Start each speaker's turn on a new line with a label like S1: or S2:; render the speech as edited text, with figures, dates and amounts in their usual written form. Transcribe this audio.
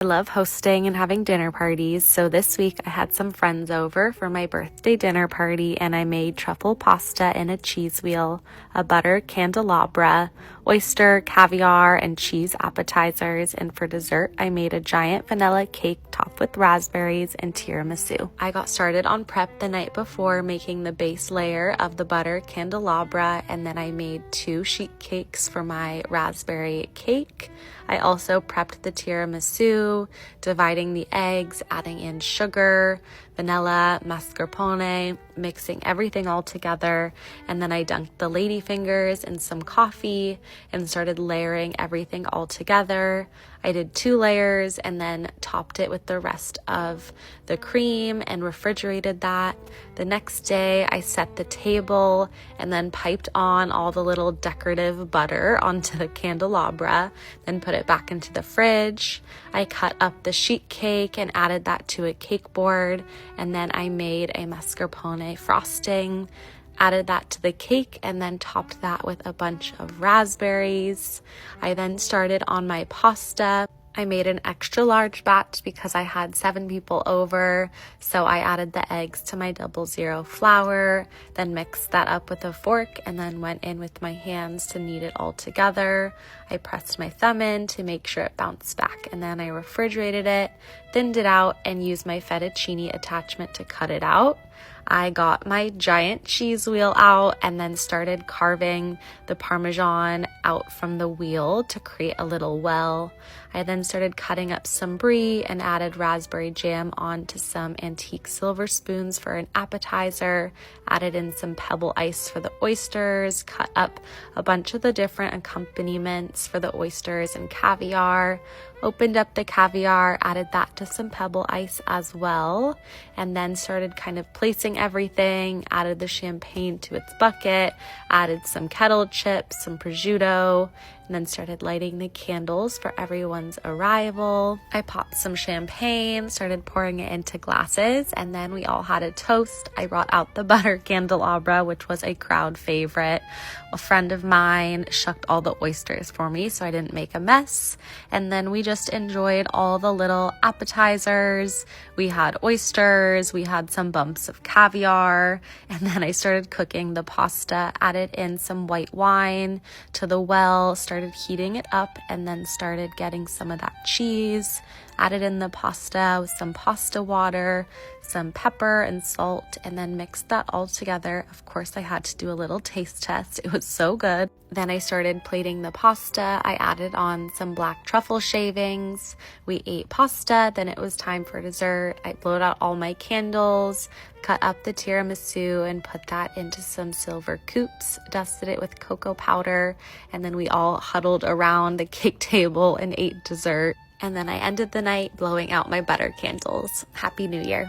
S1: I love hosting and having dinner parties, so this week I had some friends over for my birthday dinner party and I made truffle pasta in a cheese wheel, a butter candelabra, oyster, caviar, and cheese appetizers, and for dessert I made a giant vanilla cake topped with raspberries and tiramisu. I got started on prep the night before making the base layer of the butter candelabra, and then I made 2 sheet cakes for my raspberry cake. I also prepped the tiramisu, dividing the eggs, adding in sugar, vanilla, mascarpone, mixing everything all together, and then I dunked the ladyfingers in some coffee and started layering everything all together. I did 2 layers and then topped it with the rest of the cream and refrigerated that. The next day I set the table and then piped on all the little decorative butter onto the candelabra, then put it back into the fridge. I cut up the sheet cake and added that to a cake board, and then I made a mascarpone frosting, added that to the cake, and then topped that with a bunch of raspberries. I then started on my pasta. I made an extra large batch because I had 7 people over, so I added the eggs to my 00 flour, then mixed that up with a fork, and then went in with my hands to knead it all together. I pressed my thumb in to make sure it bounced back, and then I refrigerated it, thinned it out, and used my fettuccine attachment to cut it out. I got my giant cheese wheel out and then started carving the Parmesan out from the wheel to create a little well. I then started cutting up some brie and added raspberry jam onto some antique silver spoons for an appetizer, added in some pebble ice for the oysters, cut up a bunch of the different accompaniments for the oysters and caviar, opened up the caviar, added that to some pebble ice as well, and then started kind of placing everything, added the champagne to its bucket, added some kettle chips, some prosciutto, and then started lighting the candles for everyone's arrival. I popped some champagne, started pouring it into glasses, and then we all had a toast. I brought out the butter candelabra, which was a crowd favorite. A friend of mine shucked all the oysters for me so I didn't make a mess, and then we just enjoyed all the little appetizers. We had oysters, we had some bumps of caviar, and then I started cooking the pasta, added in some white wine to the well, started heating it up, and then started getting some of that cheese, added in the pasta with some pasta water, some pepper and salt, and then mixed that all together. Of course, I had to do a little taste test. It was so good. Then I started plating the pasta. I added on some black truffle shavings. We ate pasta. Then it was time for dessert. I blowed out all my candles, cut up the tiramisu, and put that into some silver coupes, dusted it with cocoa powder, and then we all huddled around the cake table and ate dessert. And then I ended the night blowing out my butter candles. Happy New Year.